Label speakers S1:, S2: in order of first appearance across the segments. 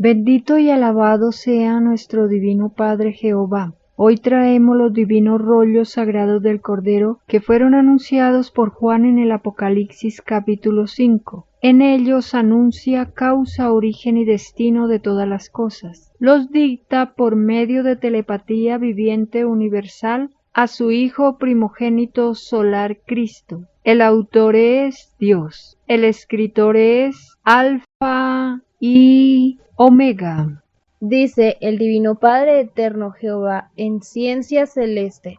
S1: Bendito y alabado sea nuestro divino Padre Jehová. Hoy traemos los divinos rollos sagrados del Cordero que fueron anunciados por Juan en el Apocalipsis capítulo 5. En ellos anuncia causa, origen y destino de todas las cosas. Los dicta por medio de telepatía viviente universal a su Hijo primogénito solar Cristo. El autor es Dios. El escritor es Alfa y Omega.
S2: Dice el Divino Padre Eterno Jehová en Ciencia Celeste.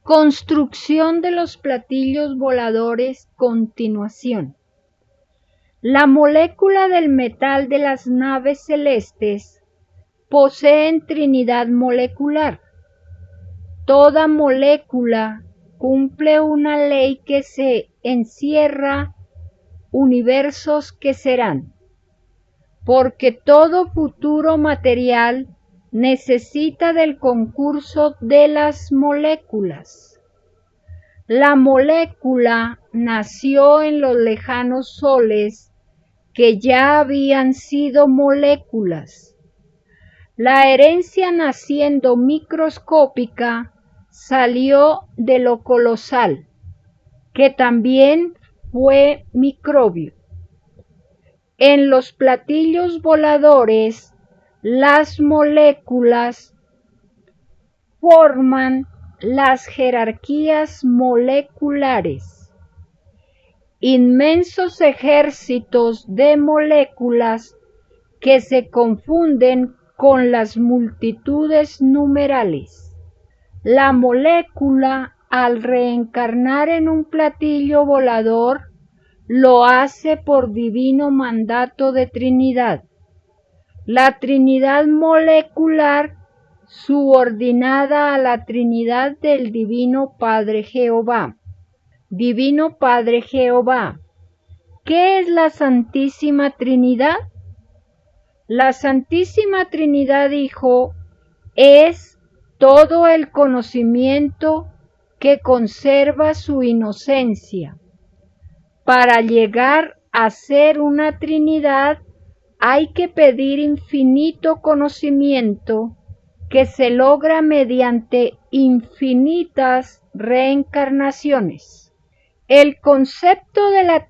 S1: Construcción de los platillos voladores. Continuación. La molécula del metal de las naves celestes poseen trinidad molecular. Toda molécula cumple una ley que se encierra universos que serán, porque todo futuro material necesita del concurso de las moléculas. La molécula nació en los lejanos soles que ya habían sido moléculas. La herencia naciendo microscópica salió de lo colosal, que también fue microbio. En los platillos voladores, las moléculas forman las jerarquías moleculares. Inmensos ejércitos de moléculas que se confunden con las multitudes numerales. La molécula, al reencarnar en un platillo volador, lo hace por divino mandato de Trinidad. La Trinidad molecular subordinada a la Trinidad del Divino Padre Jehová. Divino Padre Jehová. ¿Qué es la Santísima Trinidad? La Santísima Trinidad, Hijo, es todo el conocimiento que conserva su inocencia. Para llegar a ser una Trinidad hay que pedir infinito conocimiento que se logra mediante infinitas reencarnaciones. El concepto de la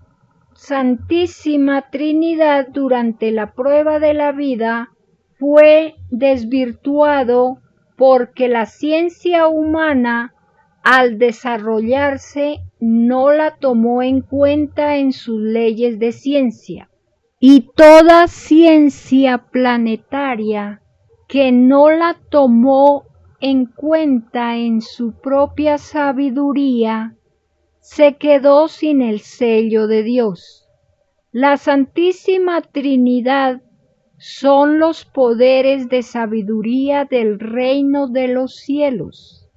S1: Santísima Trinidad durante la prueba de la vida fue desvirtuado porque la ciencia humana, al desarrollarse, no la tomó en cuenta en sus leyes de ciencia. Y toda ciencia planetaria que no la tomó en cuenta en su propia sabiduría, se quedó sin el sello de Dios. La Santísima Trinidad son los poderes de sabiduría del reino de los cielos.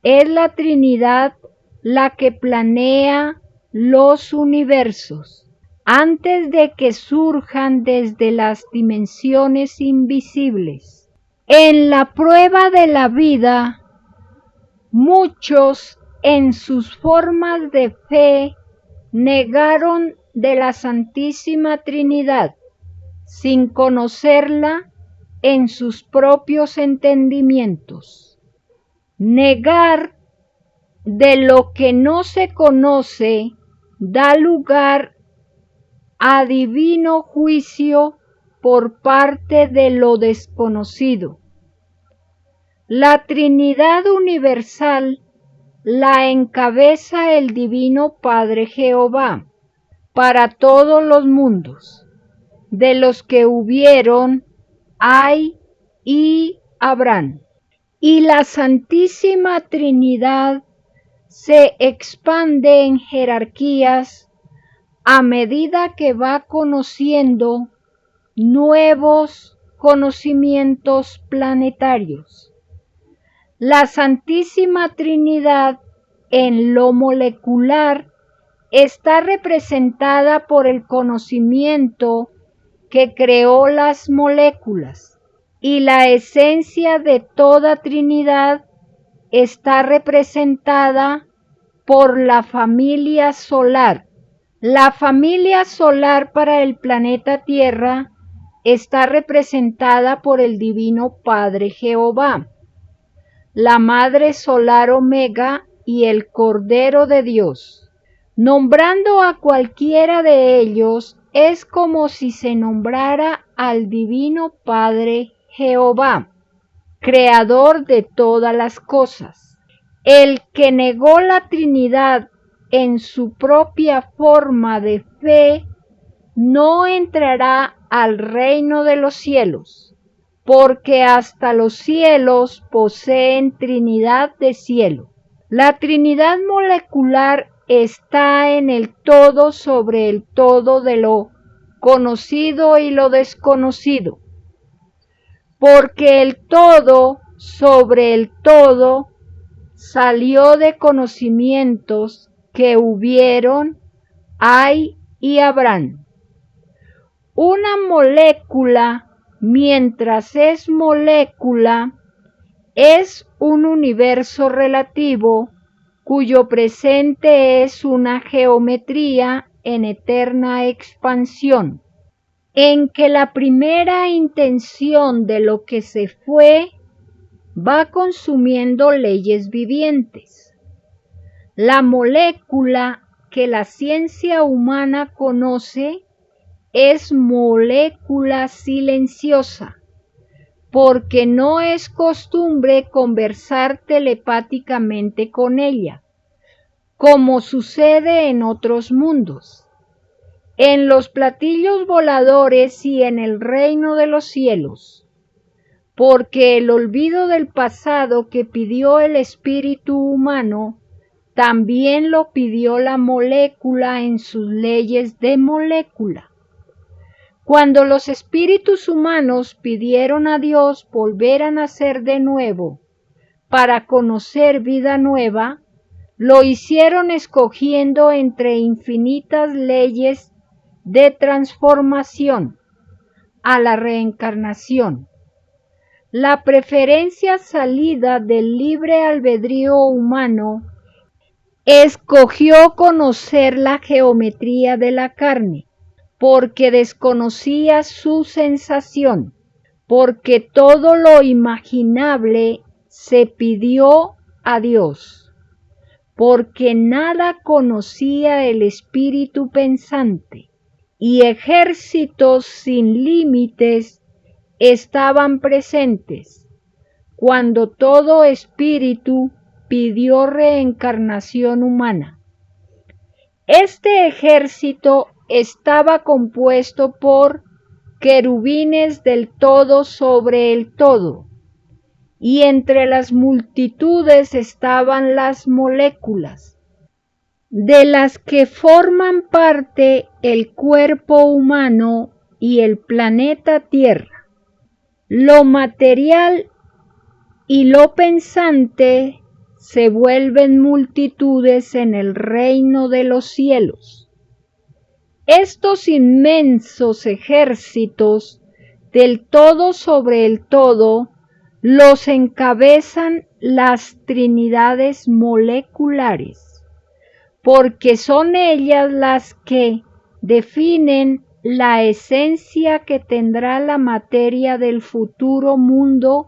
S1: Es la Trinidad la que planea los universos antes de que surjan desde las dimensiones invisibles. En la prueba de la vida, muchos en sus formas de fe negaron de la Santísima Trinidad, sin conocerla en sus propios entendimientos. Negar de lo que no se conoce da lugar a divino juicio por parte de lo desconocido. La Trinidad universal la encabeza el Divino Padre Jehová para todos los mundos, de los que hubieron, hay y habrán. Y la Santísima Trinidad se expande en jerarquías a medida que va conociendo nuevos conocimientos planetarios. La Santísima Trinidad en lo molecular está representada por el conocimiento que creó las moléculas, y la esencia de toda Trinidad está representada por la familia solar. La familia solar para el planeta Tierra está representada por el Divino Padre Jehová, la Madre Solar Omega y el Cordero de Dios. Nombrando a cualquiera de ellos es como si se nombrara al Divino Padre Jehová, creador de todas las cosas. El que negó la Trinidad en su propia forma de fe no entrará al reino de los cielos, porque hasta los cielos poseen Trinidad de cielo. La Trinidad molecular está en el todo sobre el todo de lo conocido y lo desconocido, porque el todo sobre el todo salió de conocimientos que hubieron, hay y habrán. Una molécula, mientras es molécula, es un universo relativo cuyo presente es una geometría en eterna expansión, en que la primera intención de lo que se fue va consumiendo leyes vivientes. La molécula que la ciencia humana conoce es molécula silenciosa, porque no es costumbre conversar telepáticamente con ella, como sucede en otros mundos, en los platillos voladores y en el reino de los cielos, porque el olvido del pasado que pidió el espíritu humano, también lo pidió la molécula en sus leyes de molécula. Cuando los espíritus humanos pidieron a Dios volver a nacer de nuevo para conocer vida nueva, lo hicieron escogiendo entre infinitas leyes de transformación a la reencarnación. La preferencia salida del libre albedrío humano escogió conocer la geometría de la carne, porque desconocía su sensación, porque todo lo imaginable se pidió a Dios, porque nada conocía el espíritu pensante, y ejércitos sin límites estaban presentes, cuando todo espíritu pidió reencarnación humana. Este ejército estaba compuesto por querubines del todo sobre el todo, y entre las multitudes estaban las moléculas, de las que forman parte el cuerpo humano y el planeta Tierra. Lo material y lo pensante se vuelven multitudes en el reino de los cielos. Estos inmensos ejércitos del todo sobre el todo los encabezan las trinidades moleculares, porque son ellas las que definen la esencia que tendrá la materia del futuro mundo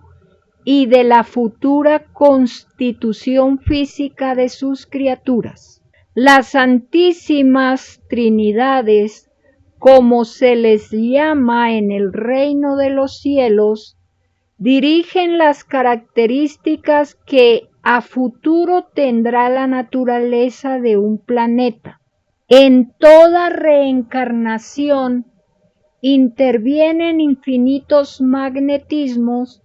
S1: y de la futura constitución física de sus criaturas. Las santísimas trinidades, como se les llama en el reino de los cielos, dirigen las características que a futuro tendrá la naturaleza de un planeta. En toda reencarnación intervienen infinitos magnetismos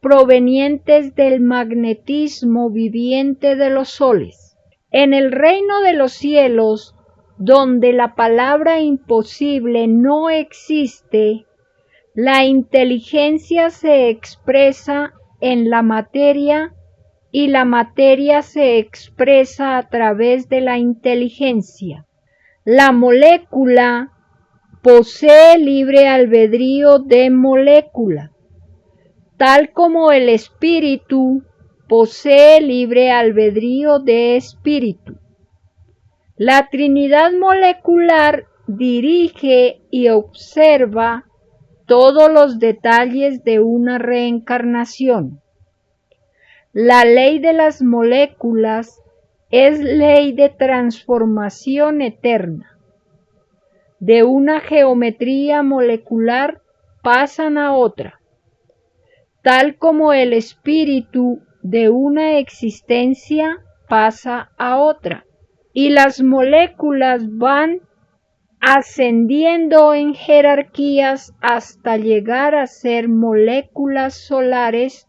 S1: provenientes del magnetismo viviente de los soles. En el reino de los cielos, donde la palabra imposible no existe, la inteligencia se expresa en la materia y la materia se expresa a través de la inteligencia. La molécula posee libre albedrío de molécula, tal como el espíritu posee libre albedrío de espíritu. La Trinidad molecular dirige y observa todos los detalles de una reencarnación. La ley de las moléculas es ley de transformación eterna. De una geometría molecular pasan a otra, tal como el espíritu de una existencia pasa a otra, y las moléculas van ascendiendo en jerarquías hasta llegar a ser moléculas solares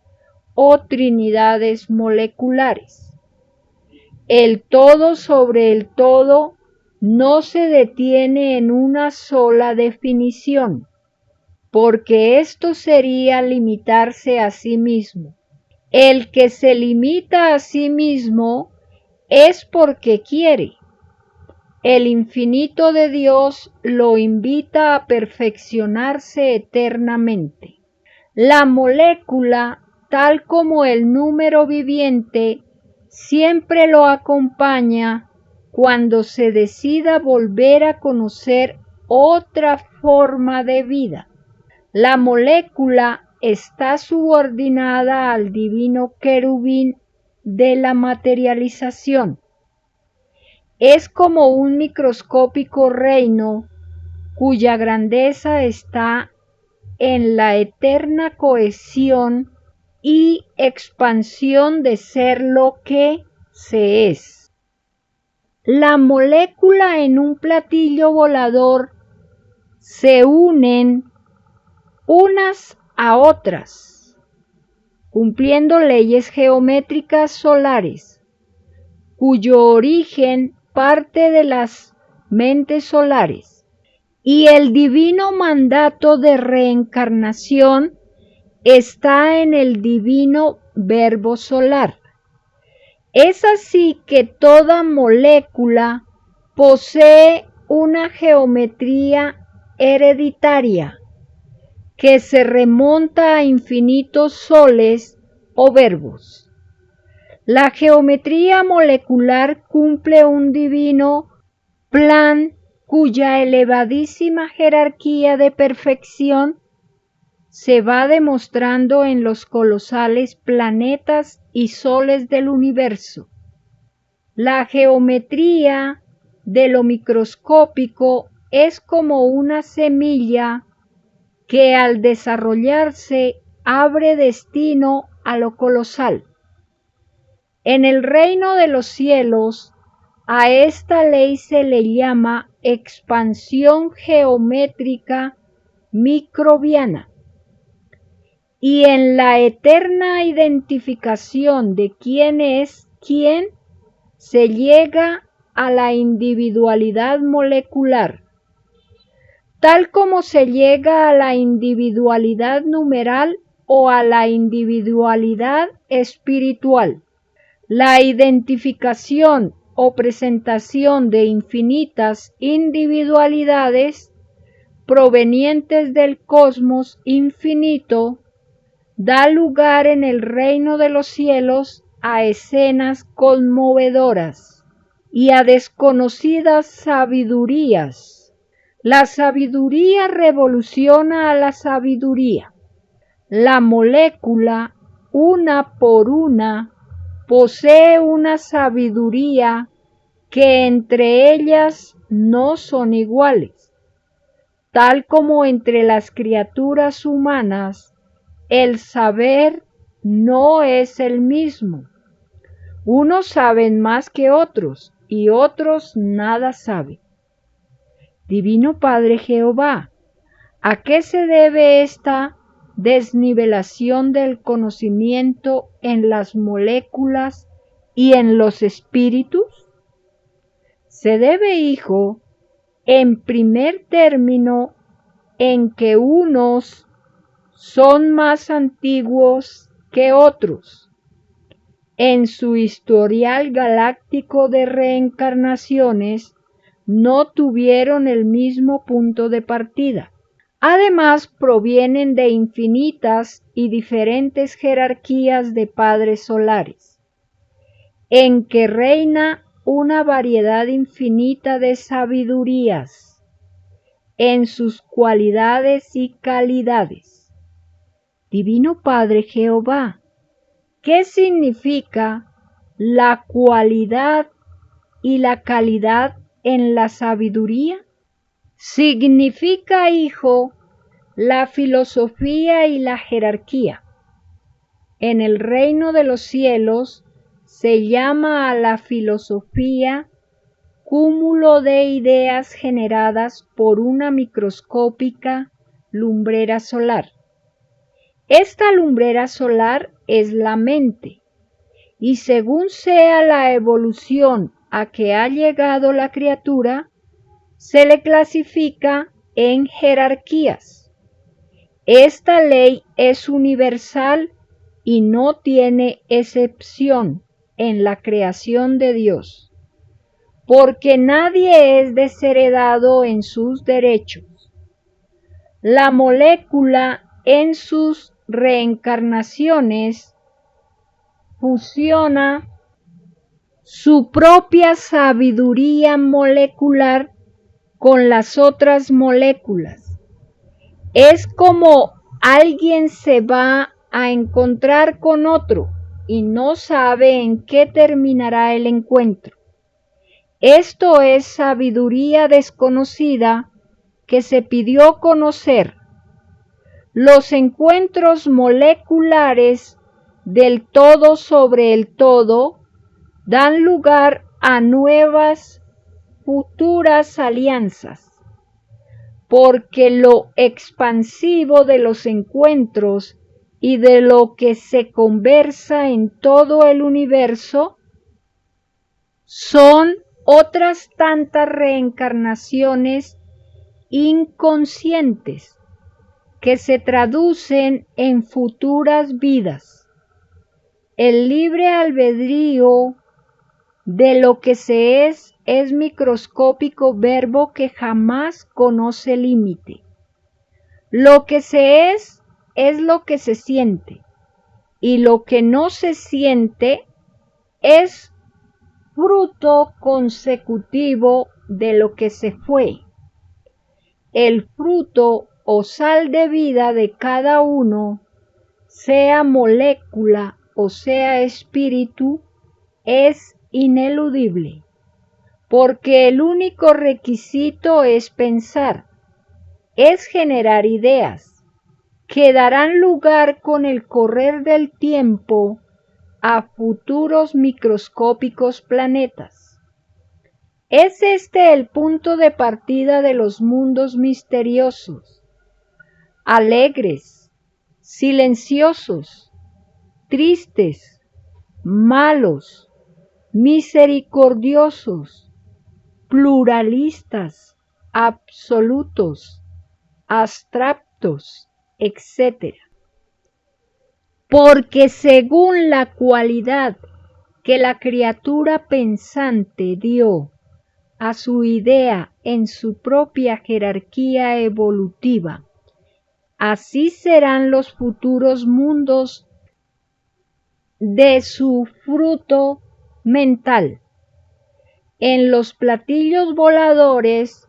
S1: o trinidades moleculares. El todo sobre el todo no se detiene en una sola definición, porque esto sería limitarse a sí mismo. El que se limita a sí mismo es porque quiere. El infinito de Dios lo invita a perfeccionarse eternamente. La molécula, tal como el número viviente, siempre lo acompaña cuando se decida volver a conocer otra forma de vida. La molécula está subordinada al divino querubín de la materialización. Es como un microscópico reino cuya grandeza está en la eterna cohesión y expansión de ser lo que se es. La molécula en un platillo volador se unen unas a otras, cumpliendo leyes geométricas solares, cuyo origen parte de las mentes solares, y el divino mandato de reencarnación está en el divino verbo solar. Es así que toda molécula posee una geometría hereditaria que se remonta a infinitos soles o verbos. La geometría molecular cumple un divino plan cuya elevadísima jerarquía de perfección se va demostrando en los colosales planetas y soles del universo. La geometría de lo microscópico es como una semilla que al desarrollarse abre destino a lo colosal. En el reino de los cielos, a esta ley se le llama expansión geométrica microbiana. Y en la eterna identificación de quién es quién, se llega a la individualidad molecular, tal como se llega a la individualidad numeral o a la individualidad espiritual. La identificación o presentación de infinitas individualidades provenientes del cosmos infinito da lugar en el reino de los cielos a escenas conmovedoras y a desconocidas sabidurías. La sabiduría revoluciona a la sabiduría. La molécula, una por una, posee una sabiduría que entre ellas no son iguales, tal como entre las criaturas humanas el saber no es el mismo. Unos saben más que otros y otros nada saben. Divino Padre Jehová, ¿a qué se debe esta desnivelación del conocimiento en las moléculas y en los espíritus? Se debe, hijo, en primer término, en que unos son más antiguos que otros en su historial galáctico de reencarnaciones, no tuvieron el mismo punto de partida. Además, provienen de infinitas y diferentes jerarquías de padres solares, en que reina una variedad infinita de sabidurías, en sus cualidades y calidades. Divino Padre Jehová, ¿qué significa la cualidad y la calidad en la sabiduría? Significa, hijo, la filosofía y la jerarquía. En el reino de los cielos se llama a la filosofía cúmulo de ideas generadas por una microscópica lumbrera solar. Esta lumbrera solar es la mente, y según sea la evolución a que ha llegado la criatura, se le clasifica en jerarquías. Esta ley es universal y no tiene excepción en la creación de Dios, porque nadie es desheredado en sus derechos. La molécula en sus reencarnaciones fusiona su propia sabiduría molecular con las otras moléculas. Es como alguien se va a encontrar con otro y no sabe en qué terminará el encuentro. Esto es sabiduría desconocida que se pidió conocer. Los encuentros moleculares del todo sobre el todo dan lugar a nuevas futuras alianzas, porque lo expansivo de los encuentros y de lo que se conversa en todo el universo son otras tantas reencarnaciones inconscientes que se traducen en futuras vidas. El libre albedrío de lo que se es microscópico verbo que jamás conoce límite. Lo que se es lo que se siente, y lo que no se siente es fruto consecutivo de lo que se fue. El fruto o sal de vida de cada uno, sea molécula o sea espíritu, es ineludible, porque el único requisito es pensar, es generar ideas, que darán lugar con el correr del tiempo a futuros microscópicos planetas. Es este el punto de partida de los mundos misteriosos, alegres, silenciosos, tristes, malos, misericordiosos, pluralistas, absolutos, abstractos, etc. Porque según la cualidad que la criatura pensante dio a su idea en su propia jerarquía evolutiva, así serán los futuros mundos de su fruto mental. En los platillos voladores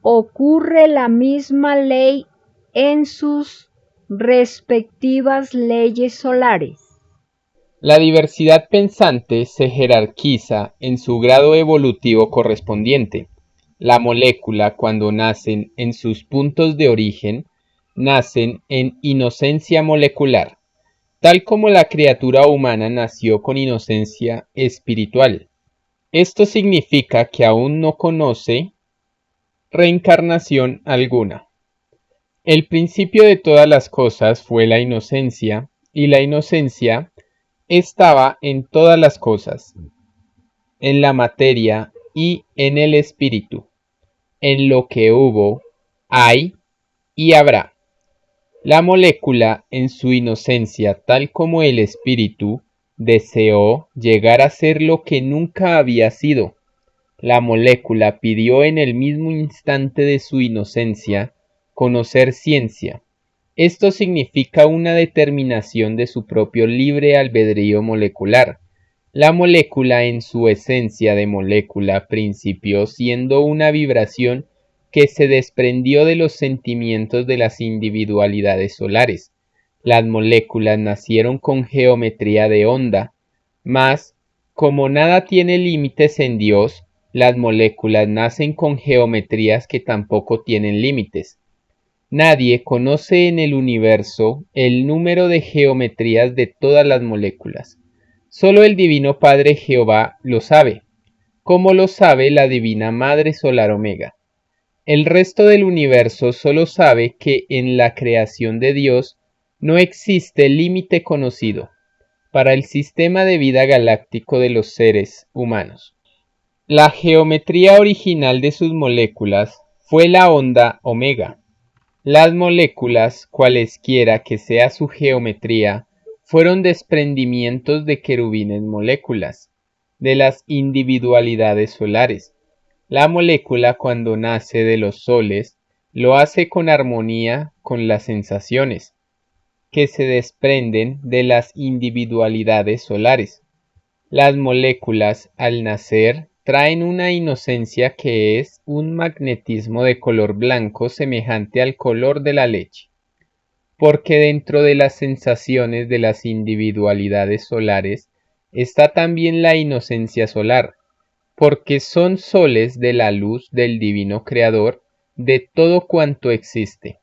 S1: ocurre la misma ley en sus respectivas leyes solares.
S3: La diversidad pensante se jerarquiza en su grado evolutivo correspondiente. La molécula, cuando nacen en sus puntos de origen, nacen en inocencia molecular, tal como la criatura humana nació con inocencia espiritual. Esto significa que aún no conoce reencarnación alguna. El principio de todas las cosas fue la inocencia, y la inocencia estaba en todas las cosas, en la materia y en el espíritu, en lo que hubo, hay y habrá. La molécula, en su inocencia, tal como el espíritu, deseó llegar a ser lo que nunca había sido. La molécula pidió en el mismo instante de su inocencia conocer ciencia. Esto significa una determinación de su propio libre albedrío molecular. La molécula en su esencia de molécula principió siendo una vibración que se desprendió de los sentimientos de las individualidades solares. Las moléculas nacieron con geometría de onda, mas, como nada tiene límites en Dios, las moléculas nacen con geometrías que tampoco tienen límites. Nadie conoce en el universo el número de geometrías de todas las moléculas. Solo el Divino Padre Jehová lo sabe, como lo sabe la Divina Madre Solar Omega. El resto del universo solo sabe que en la creación de Dios no existe límite conocido para el sistema de vida galáctico de los seres humanos. La geometría original de sus moléculas fue la onda omega. Las moléculas, cualesquiera que sea su geometría, fueron desprendimientos de querubines moléculas, de las individualidades solares. La molécula, cuando nace de los soles, lo hace con armonía con las sensaciones que se desprenden de las individualidades solares. Las moléculas, al nacer, traen una inocencia que es un magnetismo de color blanco semejante al color de la leche, porque dentro de las sensaciones de las individualidades solares está también la inocencia solar, porque son soles de la luz del divino creador de todo cuanto existe.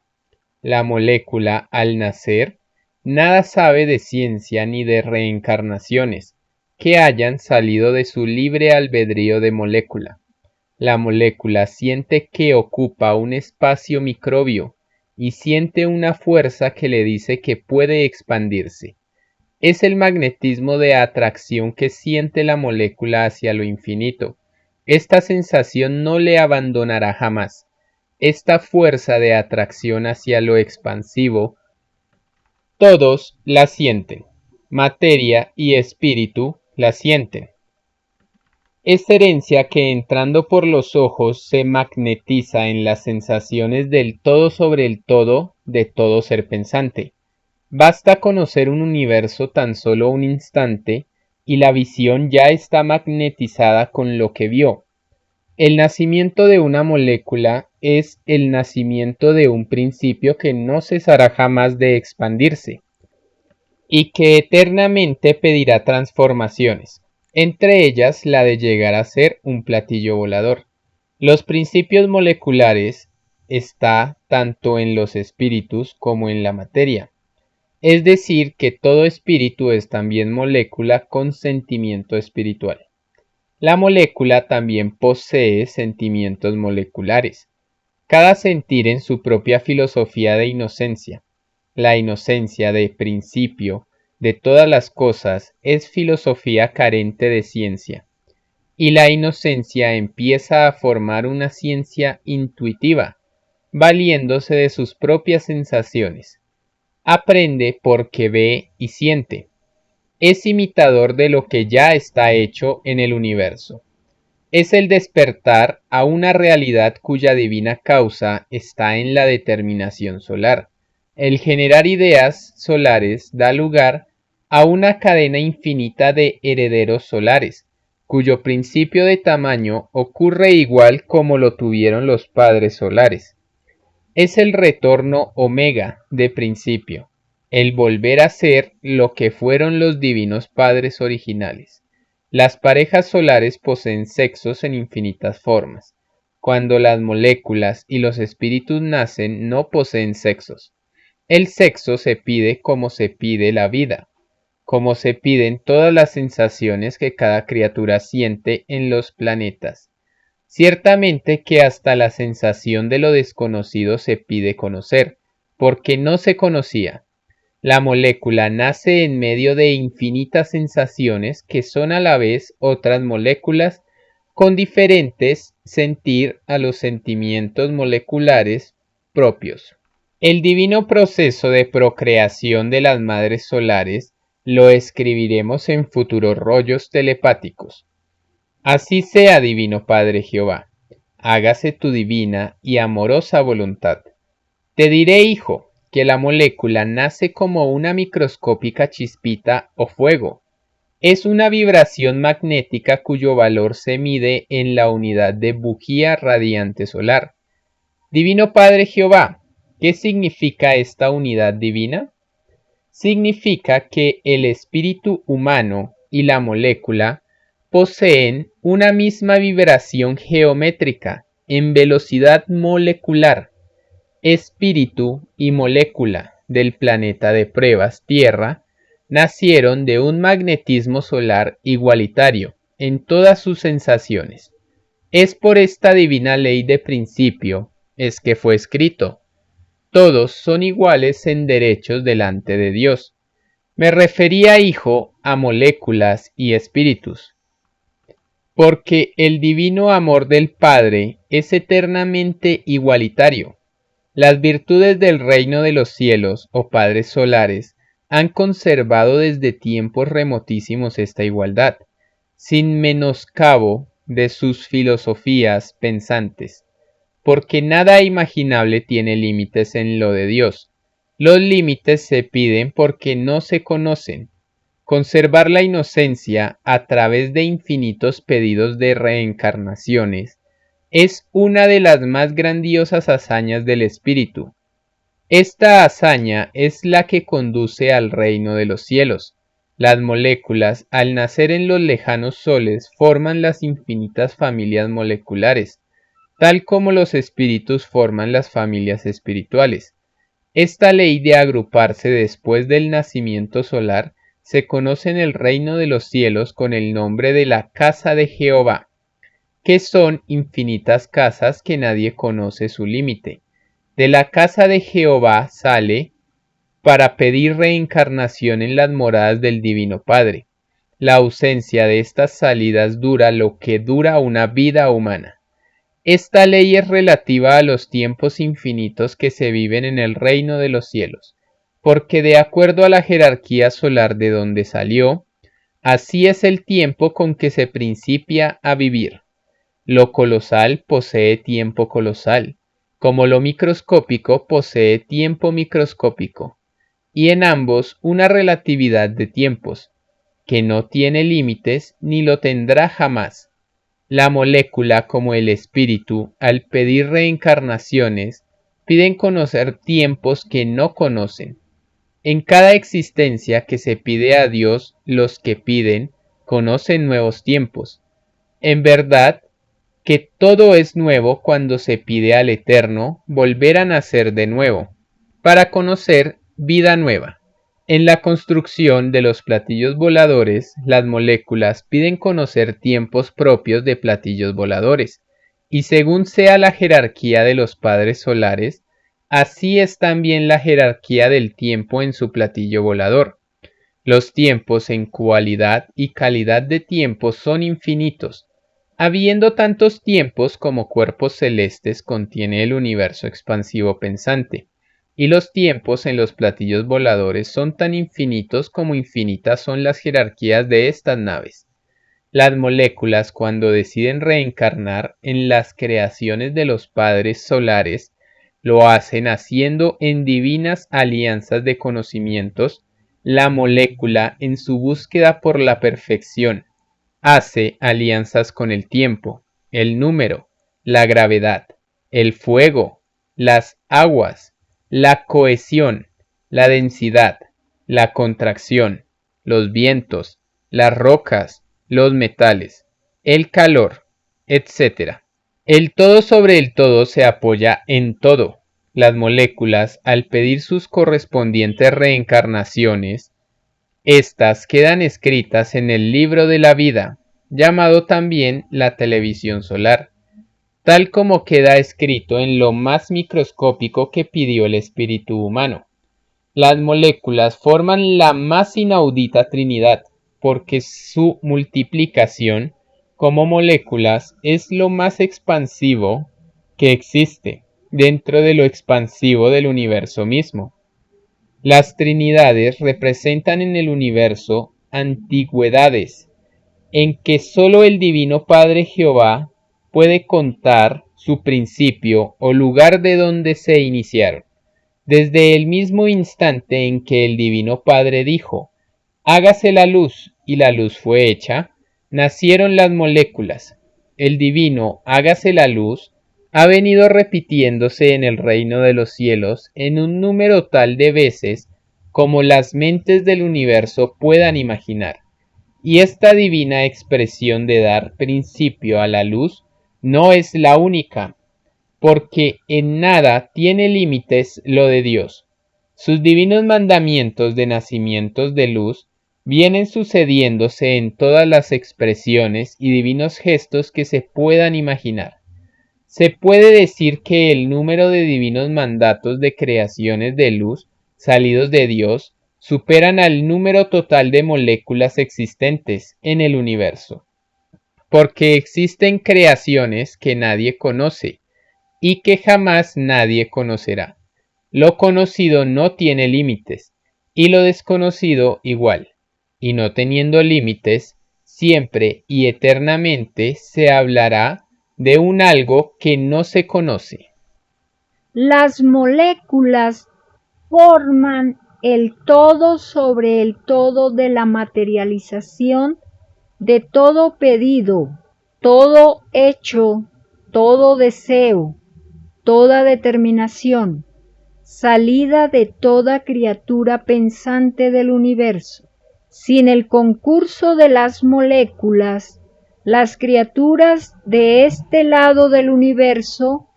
S3: La molécula, al nacer, nada sabe de ciencia ni de reencarnaciones que hayan salido de su libre albedrío de molécula. La molécula siente que ocupa un espacio microbio y siente una fuerza que le dice que puede expandirse. Es el magnetismo de atracción que siente la molécula hacia lo infinito. Esta sensación no le abandonará jamás. Esta fuerza de atracción hacia lo expansivo, todos la sienten. Materia y espíritu la sienten. Es herencia que entrando por los ojos se magnetiza en las sensaciones del todo sobre el todo de todo ser pensante. Basta conocer un universo tan solo un instante y la visión ya está magnetizada con lo que vio. El nacimiento de una molécula es el nacimiento de un principio que no cesará jamás de expandirse y que eternamente pedirá transformaciones, entre ellas la de llegar a ser un platillo volador. Los principios moleculares está tanto en los espíritus como en la materia, es decir, que todo espíritu es también molécula con sentimiento espiritual. La molécula también posee sentimientos moleculares, cada sentir en su propia filosofía de inocencia. La inocencia de principio de todas las cosas es filosofía carente de ciencia, y la inocencia empieza a formar una ciencia intuitiva, valiéndose de sus propias sensaciones. Aprende porque ve y siente. Es imitador de lo que ya está hecho en el universo. Es el despertar a una realidad cuya divina causa está en la determinación solar. El generar ideas solares da lugar a una cadena infinita de herederos solares, cuyo principio de tamaño ocurre igual como lo tuvieron los padres solares. Es el retorno omega de principio, el volver a ser lo que fueron los divinos padres originales. Las parejas solares poseen sexos en infinitas formas. Cuando las moléculas y los espíritus nacen, no poseen sexos. El sexo se pide como se pide la vida, como se piden todas las sensaciones que cada criatura siente en los planetas. Ciertamente que hasta la sensación de lo desconocido se pide conocer, porque no se conocía. La molécula nace en medio de infinitas sensaciones que son a la vez otras moléculas con diferentes sentir a los sentimientos moleculares propios. El divino proceso de procreación de las madres solares lo escribiremos en futuros rollos telepáticos. Así sea, Divino Padre Jehová, hágase tu divina y amorosa voluntad. Te diré, hijo, que la molécula nace como una microscópica chispita o fuego. Es una vibración magnética cuyo valor se mide en la unidad de bujía radiante solar. Divino Padre Jehová, ¿qué significa esta unidad divina? Significa que el espíritu humano y la molécula poseen una misma vibración geométrica en velocidad molecular. Espíritu y molécula del planeta de pruebas Tierra nacieron de un magnetismo solar igualitario en todas sus sensaciones. Es por esta divina ley de principio es que fue escrito: todos son iguales en derechos delante de Dios. Me refería, hijo, a moléculas y espíritus, porque el divino amor del Padre es eternamente igualitario. Las virtudes del reino de los cielos, o padres solares, han conservado desde tiempos remotísimos esta igualdad, sin menoscabo de sus filosofías pensantes, porque nada imaginable tiene límites en lo de Dios. Los límites se piden porque no se conocen. Conservar la inocencia a través de infinitos pedidos de reencarnaciones es una de las más grandiosas hazañas del espíritu. Esta hazaña es la que conduce al reino de los cielos. Las moléculas, al nacer en los lejanos soles, forman las infinitas familias moleculares, tal como los espíritus forman las familias espirituales. Esta ley de agruparse después del nacimiento solar se conoce en el reino de los cielos con el nombre de la casa de Jehová, que son infinitas casas que nadie conoce su límite. De la casa de Jehová sale para pedir reencarnación en las moradas del Divino Padre. La ausencia de estas salidas dura lo que dura una vida humana. Esta ley es relativa a los tiempos infinitos que se viven en el reino de los cielos, porque de acuerdo a la jerarquía solar de donde salió, así es el tiempo con que se principia a vivir. Lo colosal posee tiempo colosal, como lo microscópico posee tiempo microscópico, y en ambos una relatividad de tiempos, que no tiene límites ni lo tendrá jamás. La molécula como el espíritu, al pedir reencarnaciones, piden conocer tiempos que no conocen. En cada existencia que se pide a Dios, los que piden conocen nuevos tiempos. En verdad que todo es nuevo cuando se pide al Eterno volver a nacer de nuevo, para conocer vida nueva. En la construcción de los platillos voladores, las moléculas piden conocer tiempos propios de platillos voladores, y según sea la jerarquía de los padres solares, así es también la jerarquía del tiempo en su platillo volador. Los tiempos en cualidad y calidad de tiempo son infinitos. Habiendo tantos tiempos como cuerpos celestes contiene el universo expansivo pensante, y los tiempos en los platillos voladores son tan infinitos como infinitas son las jerarquías de estas naves. Las moléculas, cuando deciden reencarnar en las creaciones de los padres solares, lo hacen haciendo en divinas alianzas de conocimientos. La molécula, en su búsqueda por la perfección, hace alianzas con el tiempo, el número, la gravedad, el fuego, las aguas, la cohesión, la densidad, la contracción, los vientos, las rocas, los metales, el calor, etc. El todo sobre el todo se apoya en todo. Las moléculas, al pedir sus correspondientes reencarnaciones, estas quedan escritas en el libro de la vida, llamado también la televisión solar, tal como queda escrito en lo más microscópico que pidió el espíritu humano. Las moléculas forman la más inaudita Trinidad, porque su multiplicación como moléculas es lo más expansivo que existe dentro de lo expansivo del universo mismo. Las Trinidades representan en el universo antigüedades, en que sólo el Divino Padre Jehová puede contar su principio o lugar de donde se iniciaron. Desde el mismo instante en que el Divino Padre dijo: hágase la luz, y la luz fue hecha, nacieron las moléculas. El divino hágase la luz ha venido repitiéndose en el reino de los cielos en un número tal de veces como las mentes del universo puedan imaginar. Y esta divina expresión de dar principio a la luz no es la única, porque en nada tiene límites lo de Dios. Sus divinos mandamientos de nacimientos de luz vienen sucediéndose en todas las expresiones y divinos gestos que se puedan imaginar. Se puede decir que el número de divinos mandatos de creaciones de luz salidos de Dios superan al número total de moléculas existentes en el universo, porque existen creaciones que nadie conoce y que jamás nadie conocerá. Lo conocido no tiene límites, y lo desconocido igual, y no teniendo límites, siempre y eternamente se hablará de un algo que no se conoce.
S1: Las moléculas forman el todo sobre el todo de la materialización de todo pedido, todo hecho, todo deseo, toda determinación, salida de toda criatura pensante del universo. Sin el concurso de las moléculas, las criaturas de este lado del universo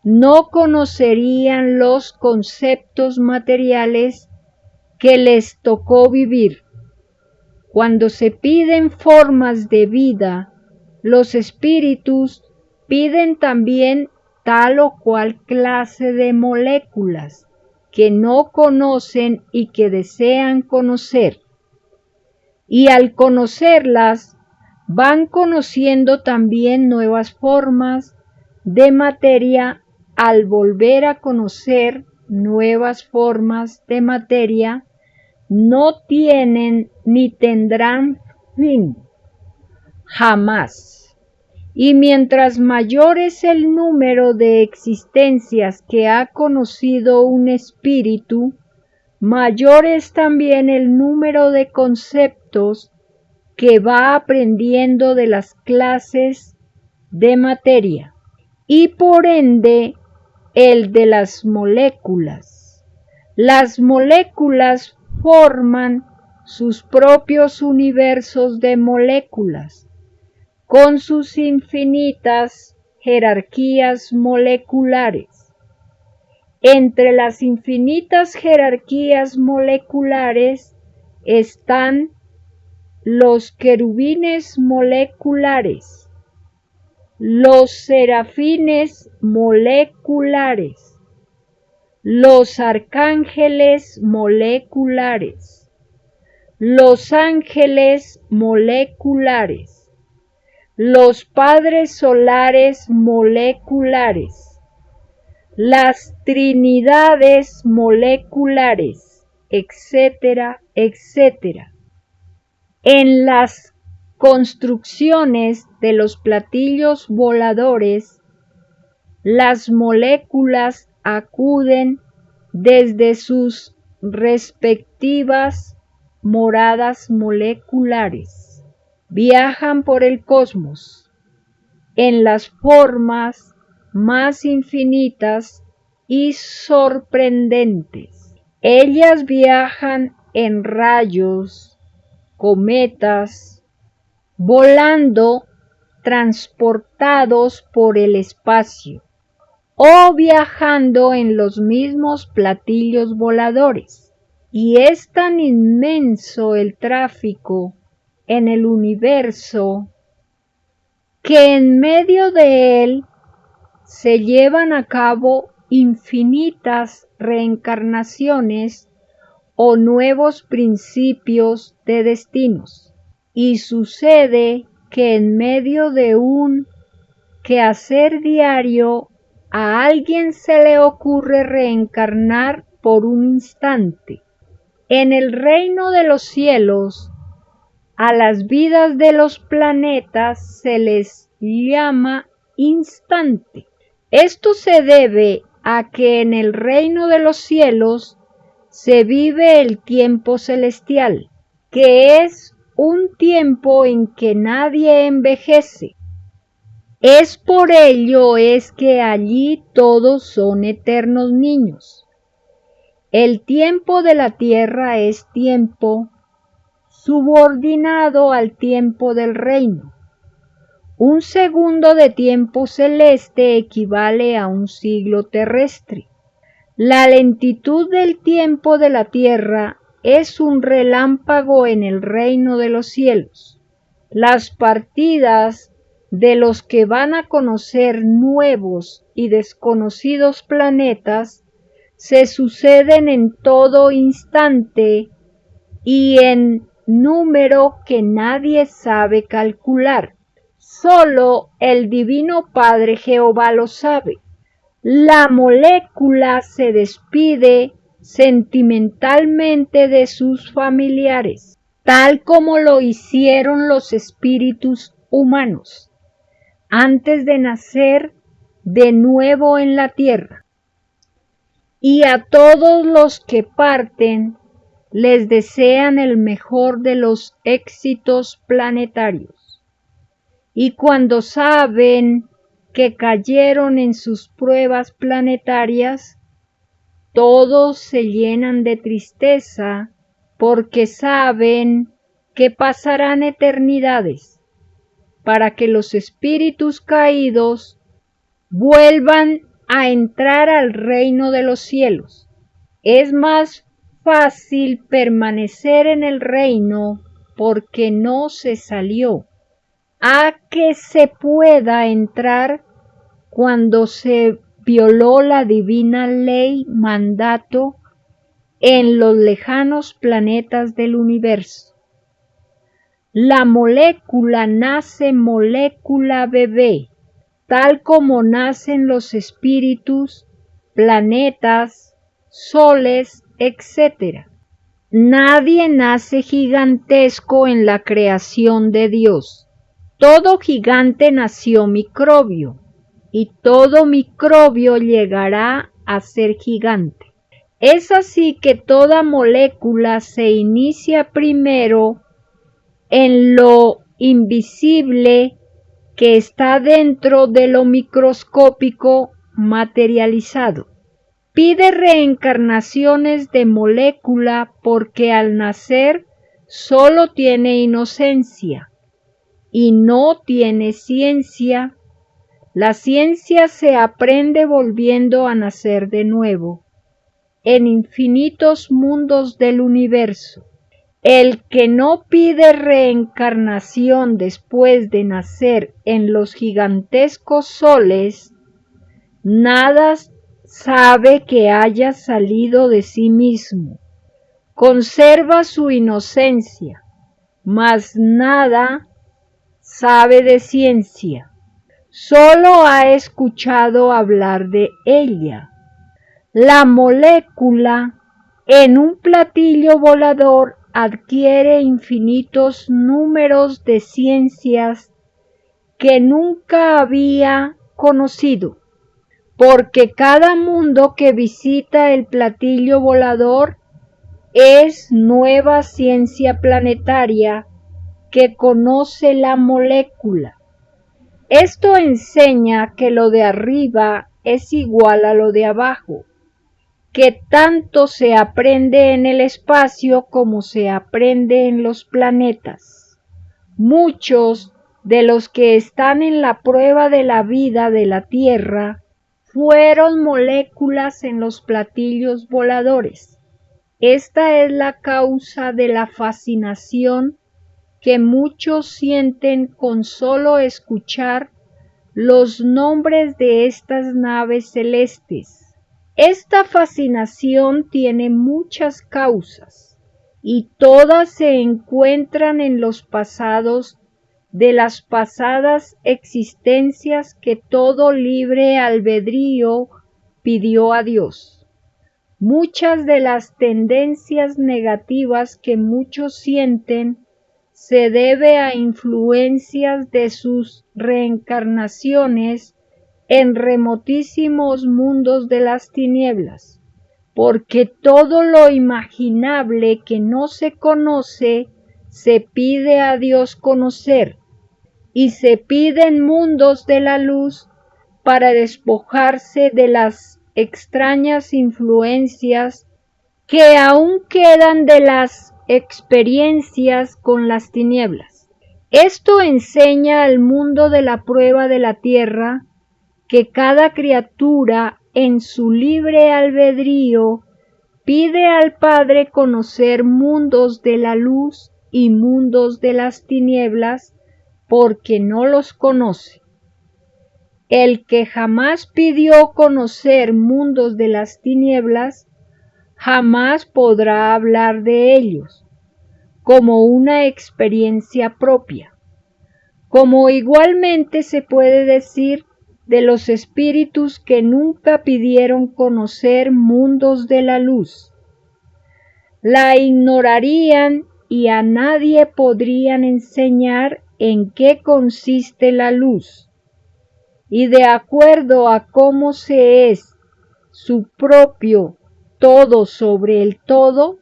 S1: no conocerían los conceptos materiales que les tocó vivir. Cuando se piden formas de vida, los espíritus piden también tal o cual clase de moléculas que no conocen y que desean conocer. Y al conocerlas, van conociendo también nuevas formas de materia al volver a conocer nuevas formas de materia. No tienen ni tendrán fin, jamás. Y mientras mayor es el número de existencias que ha conocido un espíritu, mayor es también el número de conceptos que va aprendiendo de las clases de materia, y por ende el de las moléculas. Las moléculas forman sus propios universos de moléculas, con sus infinitas jerarquías moleculares. Entre las infinitas jerarquías moleculares están los querubines moleculares, los serafines moleculares, los arcángeles moleculares, los ángeles moleculares, los padres solares moleculares, las trinidades moleculares, etcétera, etcétera. En las construcciones de los platillos voladores, las moléculas acuden desde sus respectivas moradas moleculares, viajan por el cosmos en las formas más infinitas y sorprendentes. Ellas viajan en rayos, cometas, volando, transportados por el espacio, o viajando en los mismos platillos voladores. Y es tan inmenso el tráfico en el universo que en medio de él se llevan a cabo infinitas reencarnaciones o nuevos principios de destinos. Y sucede que en medio de un quehacer diario a alguien se le ocurre reencarnar por un instante. En el reino de los cielos, a las vidas de los planetas se les llama instante. Esto se debe a que en el reino de los cielos se vive el tiempo celestial, que es un tiempo en que nadie envejece. Es por ello es que allí todos son eternos niños. El tiempo de la tierra es tiempo subordinado al tiempo del reino. Un segundo de tiempo celeste equivale a un siglo terrestre. La lentitud del tiempo de la tierra es un relámpago en el reino de los cielos. Las partidas de los que van a conocer nuevos y desconocidos planetas se suceden en todo instante y en número que nadie sabe calcular. Solo el Divino Padre Jehová lo sabe. La molécula se despide sentimentalmente de sus familiares, tal como lo hicieron los espíritus humanos, antes de nacer de nuevo en la tierra. Y a todos los que parten les desean el mejor de los éxitos planetarios. Y cuando saben que cayeron en sus pruebas planetarias, todos se llenan de tristeza porque saben que pasarán eternidades para que los espíritus caídos vuelvan a entrar al reino de los cielos. Es más fácil permanecer en el reino porque no se salió, a que se pueda entrar cuando se violó la divina ley mandato en los lejanos planetas del universo. La molécula nace molécula bebé, tal como nacen los espíritus, planetas, soles, etc. Nadie nace gigantesco en la creación de Dios. Todo gigante nació microbio, y todo microbio llegará a ser gigante. Es así que toda molécula se inicia primero en lo invisible que está dentro de lo microscópico materializado. Pide reencarnaciones de molécula porque al nacer solo tiene inocencia y no tiene ciencia. La ciencia se aprende volviendo a nacer de nuevo en infinitos mundos del universo. El que no pide reencarnación después de nacer en los gigantescos soles, nada sabe que haya salido de sí mismo. Conserva su inocencia, mas nada sabe de ciencia. Solo ha escuchado hablar de ella. La molécula en un platillo volador adquiere infinitos números de ciencias que nunca había conocido, porque cada mundo que visita el platillo volador es nueva ciencia planetaria que conoce la molécula. Esto enseña que lo de arriba es igual a lo de abajo, que tanto se aprende en el espacio como se aprende en los planetas. Muchos de los que están en la prueba de la vida de la Tierra fueron moléculas en los platillos voladores. Esta es la causa de la fascinación que muchos sienten con solo escuchar los nombres de estas naves celestes. Esta fascinación tiene muchas causas y todas se encuentran en los pasados de las pasadas existencias que todo libre albedrío pidió a Dios. Muchas de las tendencias negativas que muchos sienten se debe a influencias de sus reencarnaciones en remotísimos mundos de las tinieblas, porque todo lo imaginable que no se conoce se pide a Dios conocer, y se piden mundos de la luz para despojarse de las extrañas influencias que aún quedan de las experiencias con las tinieblas. Esto enseña al mundo de la prueba de la tierra que cada criatura en su libre albedrío pide al Padre conocer mundos de la luz y mundos de las tinieblas porque no los conoce. El que jamás pidió conocer mundos de las tinieblas, jamás podrá hablar de ellos como una experiencia propia, como igualmente se puede decir de los espíritus que nunca pidieron conocer mundos de la luz. La ignorarían y a nadie podrían enseñar en qué consiste la luz, y de acuerdo a cómo se es su propio todo sobre el todo,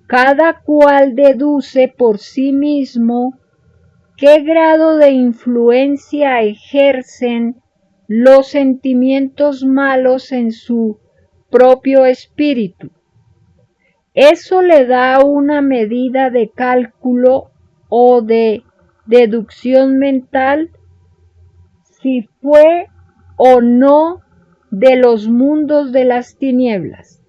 S1: cada cual deduce por sí mismo qué grado de influencia ejercen los sentimientos malos en su propio espíritu. Eso le da una medida de cálculo o de deducción mental si fue o no de los mundos de las tinieblas.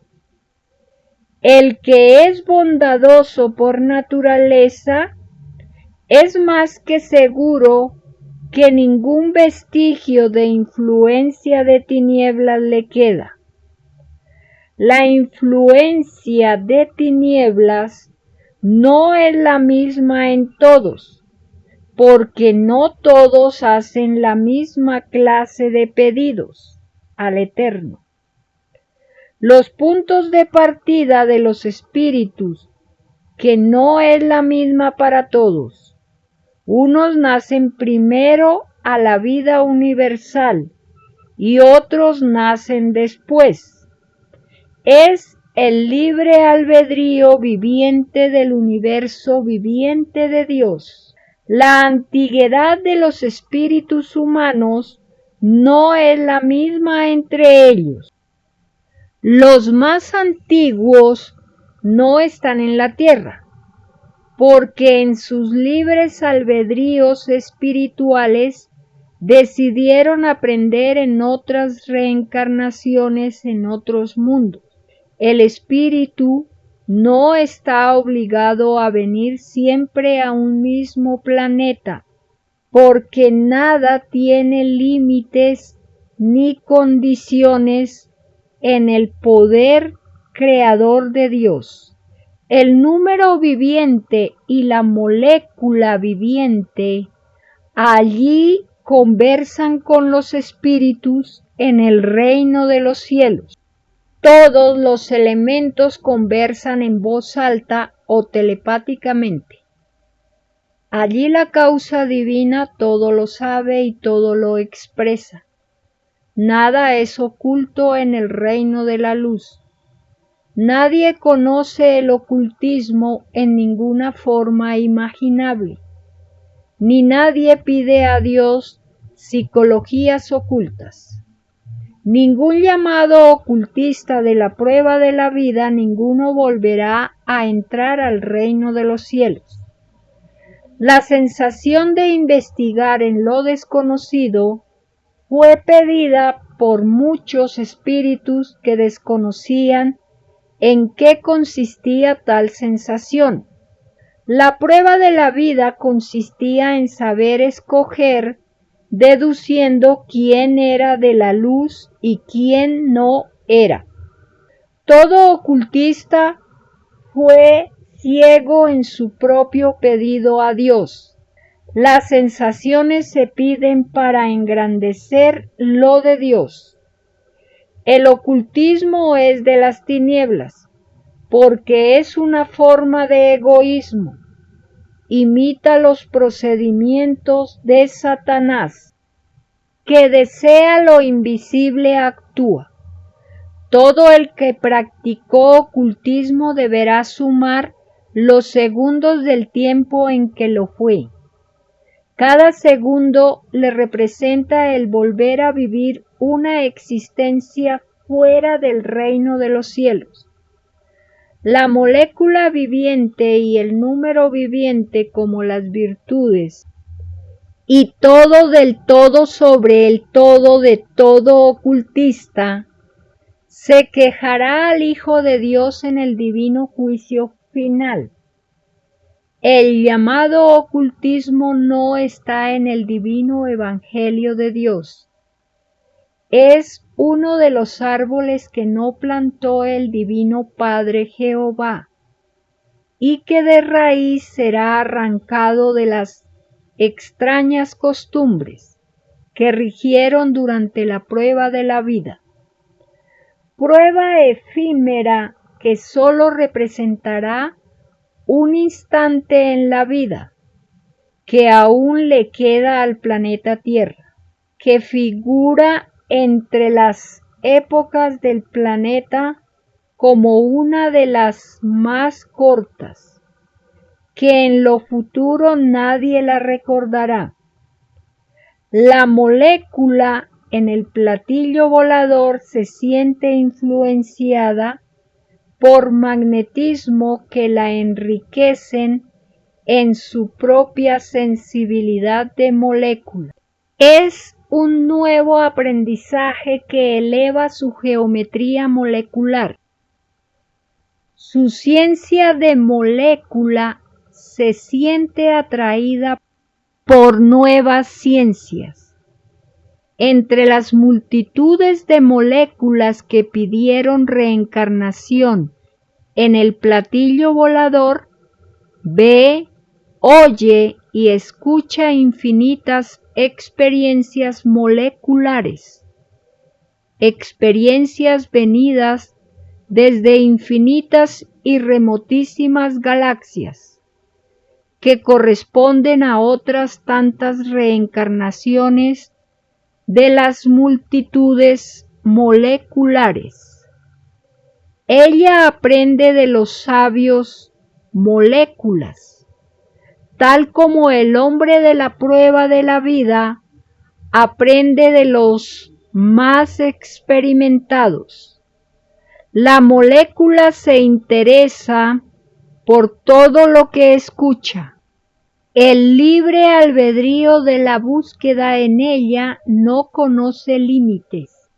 S1: El que es bondadoso por naturaleza es más que seguro que ningún vestigio de influencia de tinieblas le queda. La influencia de tinieblas no es la misma en todos, porque no todos hacen la misma clase de pedidos al Eterno. Los puntos de partida de los espíritus, que no es la misma para todos. Unos nacen primero a la vida universal y otros nacen después. Es el libre albedrío viviente del universo viviente de Dios. La antigüedad de los espíritus humanos no es la misma entre ellos. Los más antiguos no están en la tierra, porque en sus libres albedríos espirituales decidieron aprender en otras reencarnaciones en otros mundos. El espíritu no está obligado a venir siempre a un mismo planeta, porque nada tiene límites ni condiciones en el poder creador de Dios. El número viviente y la molécula viviente allí conversan con los espíritus en el reino de los cielos. Todos los elementos conversan en voz alta o telepáticamente. Allí la causa divina todo lo sabe y todo lo expresa. Nada es oculto en el reino de la luz. Nadie conoce el ocultismo en ninguna forma imaginable, ni nadie pide a Dios psicologías ocultas. Ningún llamado ocultista de la prueba de la vida, ninguno volverá a entrar al reino de los cielos. La sensación de investigar en lo desconocido fue pedida por muchos espíritus que desconocían en qué consistía tal sensación. La prueba de la vida consistía en saber escoger, deduciendo quién era de la luz y quién no era. Todo ocultista fue ciego en su propio pedido a Dios. Las sensaciones se piden para engrandecer lo de Dios. El ocultismo es de las tinieblas, porque es una forma de egoísmo. Imita los procedimientos de Satanás, que desea lo invisible actúa. Todo el que practicó ocultismo deberá sumar los segundos del tiempo en que lo fue. Cada segundo le representa el volver a vivir una existencia fuera del reino de los cielos. La molécula viviente y el número viviente como las virtudes, y todo del todo sobre el todo de todo ocultista, se quejará al Hijo de Dios en el divino juicio final. El llamado ocultismo no está en el divino evangelio de Dios. Es uno de los árboles que no plantó el divino Padre Jehová, y que de raíz será arrancado de las extrañas costumbres que rigieron durante la prueba de la vida. Prueba efímera que sólo representará un instante en la vida que aún le queda al planeta Tierra, que figura entre las épocas del planeta como una de las más cortas, que en lo futuro nadie la recordará. La molécula en el platillo volador se siente influenciada por magnetismo que la enriquecen en su propia sensibilidad de molécula. Es un nuevo aprendizaje que eleva su geometría molecular. Su ciencia de molécula se siente atraída por nuevas ciencias. Entre las multitudes de moléculas que pidieron reencarnación en el platillo volador, ve, oye y escucha infinitas experiencias moleculares, experiencias venidas desde infinitas y remotísimas galaxias, que corresponden a otras tantas reencarnaciones de las multitudes moleculares. Ella aprende de los sabios moléculas, tal como el hombre de la prueba de la vida aprende de los más experimentados. La molécula se interesa por todo lo que escucha. El libre albedrío de la búsqueda en ella no conoce límites.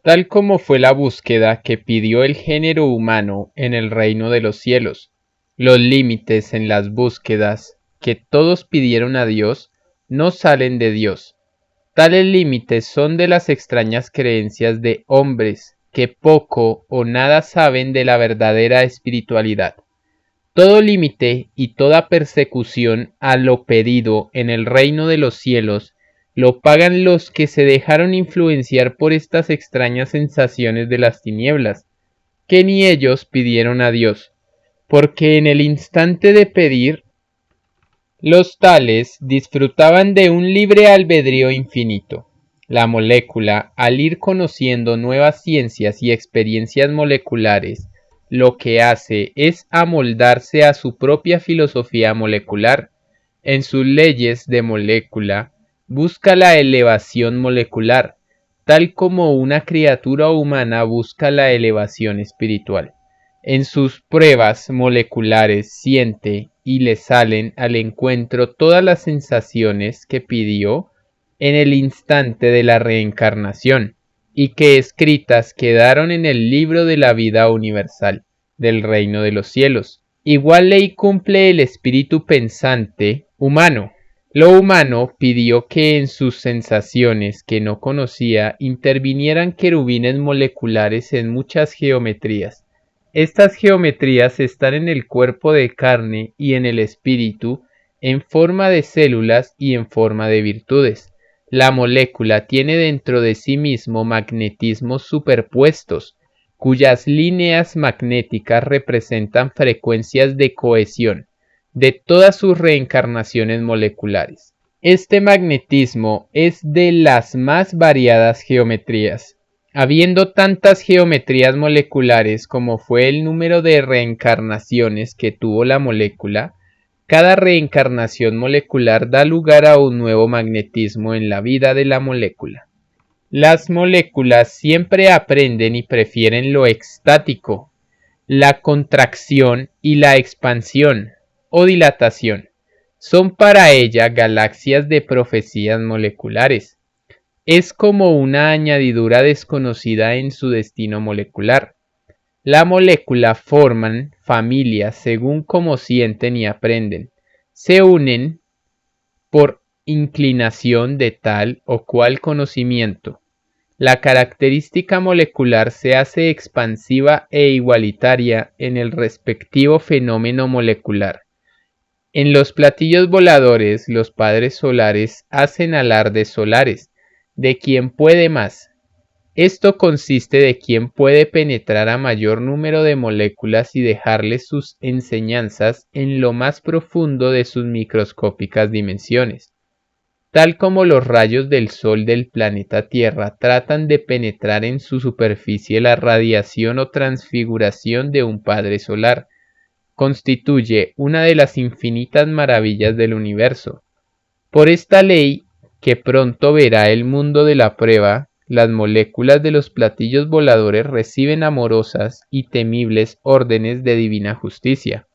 S3: Tal como fue la búsqueda que pidió el género humano en el reino de los cielos, los límites en las búsquedas que todos pidieron a Dios no salen de Dios. Tales límites son de las extrañas creencias de hombres que poco o nada saben de la verdadera espiritualidad. Todo límite y toda persecución a lo pedido en el reino de los cielos lo pagan los que se dejaron influenciar por estas extrañas sensaciones de las tinieblas, que ni ellos pidieron a Dios, porque en el instante de pedir, los tales disfrutaban de un libre albedrío infinito. La molécula, al ir conociendo nuevas ciencias y experiencias moleculares, lo que hace es amoldarse a su propia filosofía molecular. En sus leyes de molécula, busca la elevación molecular, tal como una criatura humana busca la elevación espiritual. En sus pruebas moleculares siente y le salen al encuentro todas las sensaciones que pidió en el instante de la reencarnación, y que escritas quedaron en el libro de la vida universal del reino de los cielos. Igual ley cumple el espíritu pensante humano. Lo humano pidió que en sus sensaciones que no conocía intervinieran querubines moleculares en muchas geometrías. Estas geometrías están en el cuerpo de carne y en el espíritu, en forma de células y en forma de virtudes. La molécula tiene dentro de sí mismo magnetismos superpuestos, cuyas líneas magnéticas representan frecuencias de cohesión de todas sus reencarnaciones moleculares. Este magnetismo es de las más variadas geometrías. Habiendo tantas geometrías moleculares como fue el número de reencarnaciones que tuvo la molécula, Cada reencarnación molecular da lugar a un nuevo magnetismo en la vida de la molécula. Las moléculas siempre aprenden y prefieren lo extático, la contracción y la expansión o dilatación. Son para ella galaxias de profecías moleculares. Es como una añadidura desconocida en su destino molecular. La molécula forman familias según cómo sienten y aprenden. Se unen por inclinación de tal o cual conocimiento. La característica molecular se hace expansiva e igualitaria en el respectivo fenómeno molecular. En los platillos voladores, los padres solares hacen alardes solares, de quien puede más. Esto consiste de quien puede penetrar a mayor número de moléculas y dejarles sus enseñanzas en lo más profundo de sus microscópicas dimensiones. Tal como los rayos del Sol del planeta Tierra tratan de penetrar en su superficie la radiación o transfiguración de un padre solar, constituye una de las infinitas maravillas del universo. Por esta ley, que pronto verá el mundo de la prueba, las moléculas de los platillos voladores reciben amorosas y temibles órdenes de divina justicia.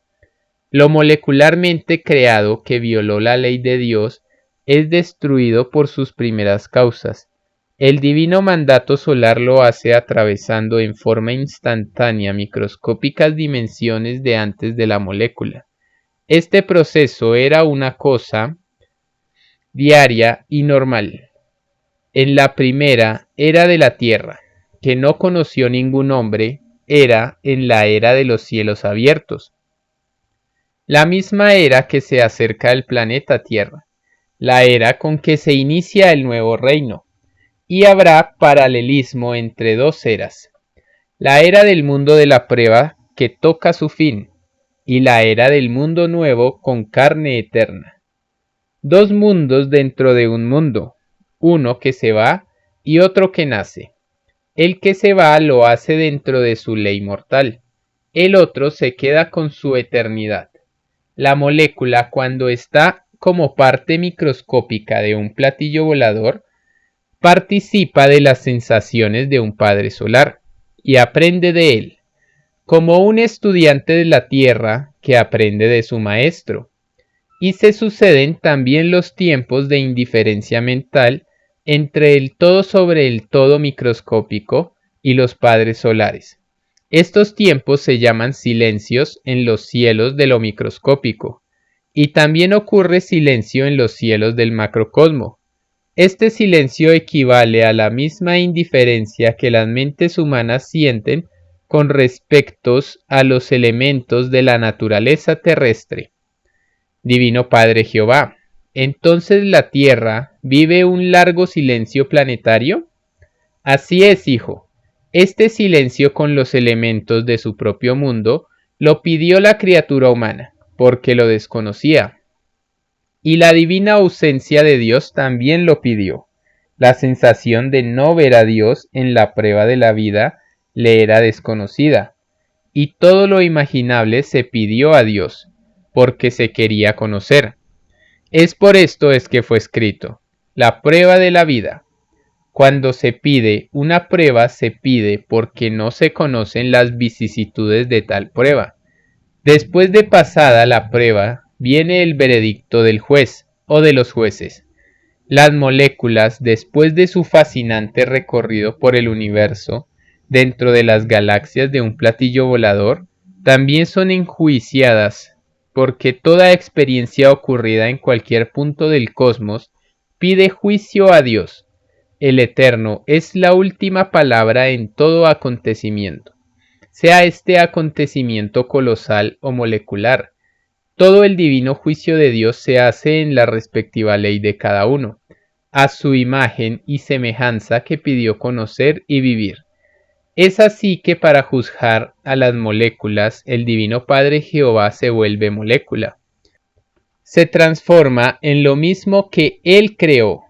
S3: Lo molecularmente creado que violó la ley de Dios es destruido por sus primeras causas. El divino mandato solar lo hace atravesando en forma instantánea microscópicas dimensiones de antes de la molécula. Este proceso era una cosa diaria y normal. En la primera era de la tierra, que no conoció ningún hombre, era en la era de los cielos abiertos. La misma era que se acerca al planeta Tierra, la era con que se inicia el nuevo reino, y habrá paralelismo entre dos eras, la era del mundo de la prueba que toca su fin, y la era del mundo nuevo con carne eterna. Dos mundos dentro de un mundo, uno que se va y otro que nace. El que se va lo hace dentro de su ley mortal, el otro se queda con su eternidad. La molécula, cuando está como parte microscópica de un platillo volador, participa de las sensaciones de un padre solar y aprende de él, como un estudiante de la tierra que aprende de su maestro. Y se suceden también los tiempos de indiferencia mental entre el todo sobre el todo microscópico y los padres solares. Estos tiempos se llaman silencios en los cielos de lo microscópico, y también ocurre silencio en los cielos del macrocosmo. Este silencio equivale a la misma indiferencia que las mentes humanas sienten con respecto a los elementos de la naturaleza terrestre. Divino Padre Jehová, ¿entonces la Tierra vive un largo silencio planetario? Así es, hijo. Este silencio con los elementos de su propio mundo lo pidió la criatura humana, porque lo desconocía. Y la divina ausencia de Dios también lo pidió. La sensación de no ver a Dios en la prueba de la vida le era desconocida, y todo lo imaginable se pidió a Dios, porque se quería conocer. Es por esto es que fue escrito, la prueba de la vida. Cuando se pide una prueba, se pide porque no se conocen las vicisitudes de tal prueba. Después de pasada la prueba, viene el veredicto del juez o de los jueces. Las moléculas, después de su fascinante recorrido por el universo, dentro de las galaxias de un platillo volador, también son enjuiciadas, porque toda experiencia ocurrida en cualquier punto del cosmos pide juicio a Dios. El Eterno es la última palabra en todo acontecimiento, sea este acontecimiento colosal o molecular. Todo el divino juicio de Dios se hace en la respectiva ley de cada uno, a su imagen y semejanza que pidió conocer y vivir. Es así que para juzgar a las moléculas, el Divino Padre Jehová se vuelve molécula. Se transforma en lo mismo que Él creó.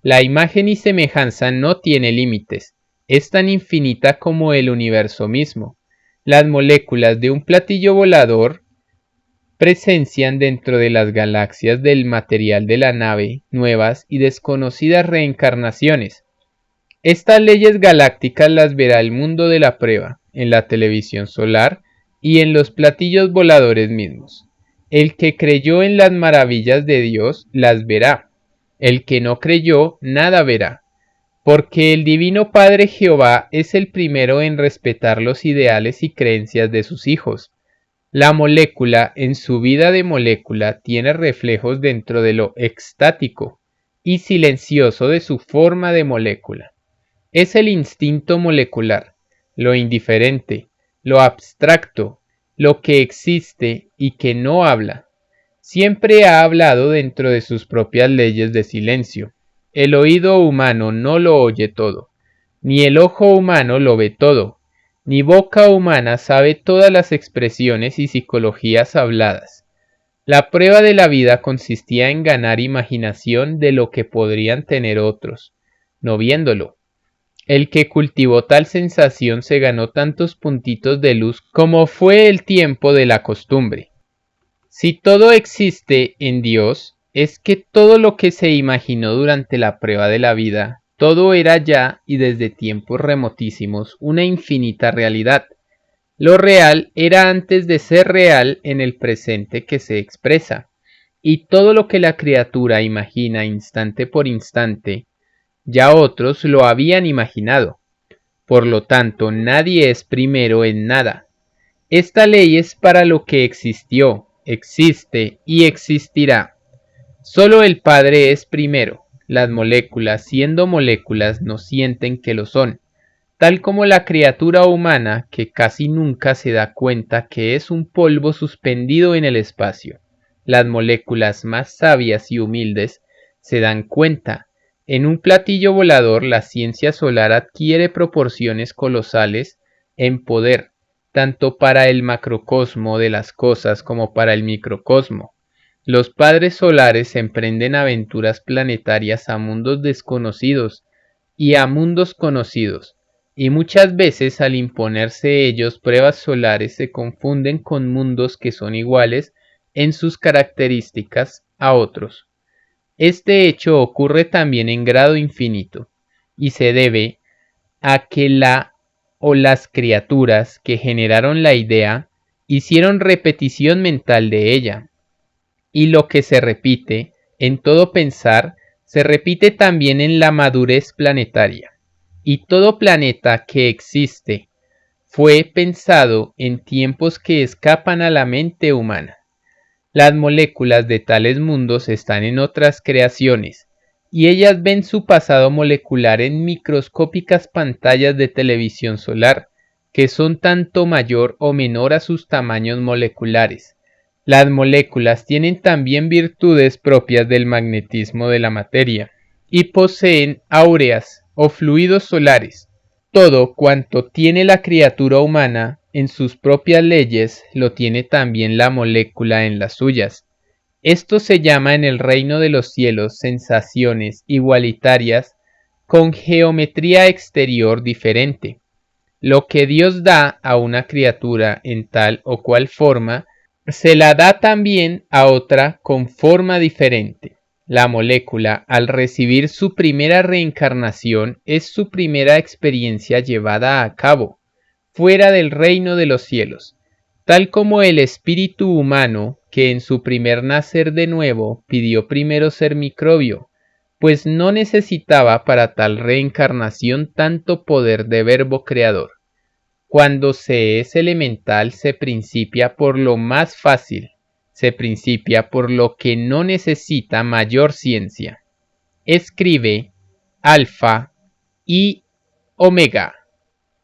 S3: La imagen y semejanza no tiene límites, es tan infinita como el universo mismo. Las moléculas de un platillo volador presencian dentro de las galaxias del material de la nave nuevas y desconocidas reencarnaciones. Estas leyes galácticas las verá el mundo de la prueba, en la televisión solar y en los platillos voladores mismos. El que creyó en las maravillas de Dios las verá. El que no creyó nada verá. Porque el Divino Padre Jehová es el primero en respetar los ideales y creencias de sus hijos. La molécula en su vida de molécula tiene reflejos dentro de lo extático y silencioso de su forma de molécula. Es el instinto molecular, lo indiferente, lo abstracto, lo que existe y que no habla. Siempre ha hablado dentro de sus propias leyes de silencio. El oído humano no lo oye todo, ni el ojo humano lo ve todo, ni boca humana sabe todas las expresiones y psicologías habladas. La prueba de la vida consistía en ganar imaginación de lo que podrían tener otros, no viéndolo. El que cultivó tal sensación se ganó tantos puntitos de luz como fue el tiempo de la costumbre. Si todo existe en Dios, es que todo lo que se imaginó durante la prueba de la vida, todo era ya y desde tiempos remotísimos una infinita realidad. Lo real era antes de ser real en el presente que se expresa, y todo lo que la criatura imagina instante por instante, ya otros lo habían imaginado. Por lo tanto, nadie es primero en nada. Esta ley es para lo que existió, existe y existirá. Solo el Padre es primero. Las moléculas, siendo moléculas, no sienten que lo son, tal como la criatura humana que casi nunca se da cuenta que es un polvo suspendido en el espacio. Las moléculas más sabias y humildes se dan cuenta. En un platillo volador la ciencia solar adquiere proporciones colosales en poder, tanto para el macrocosmo de las cosas como para el microcosmo. Los padres solares emprenden aventuras planetarias a mundos desconocidos y a mundos conocidos, y muchas veces al imponerse ellos pruebas solares se confunden con mundos que son iguales en sus características a otros. Este hecho ocurre también en grado infinito, y se debe a que la o las criaturas que generaron la idea hicieron repetición mental de ella, y lo que se repite en todo pensar se repite también en la madurez planetaria, y todo planeta que existe fue pensado en tiempos que escapan a la mente humana. Las moléculas de tales mundos están en otras creaciones, y ellas ven su pasado molecular en microscópicas pantallas de televisión solar, que son tanto mayor o menor a sus tamaños moleculares. Las moléculas tienen también virtudes propias del magnetismo de la materia, y poseen áureas o fluidos solares. Todo cuanto tiene la criatura humana en sus propias leyes, lo tiene también la molécula en las suyas. Esto se llama en el reino de los cielos sensaciones igualitarias con geometría exterior diferente. Lo que Dios da a una criatura en tal o cual forma, se la da también a otra con forma diferente. La molécula, al recibir su primera reencarnación, es su primera experiencia llevada a cabo, fuera del reino de los cielos, tal como el espíritu humano, que en su primer nacer de nuevo pidió primero ser microbio, pues no necesitaba para tal reencarnación tanto poder de verbo creador. Cuando se es elemental se principia por lo más fácil, se principia por lo que no necesita mayor ciencia. Escribe Alfa y Omega.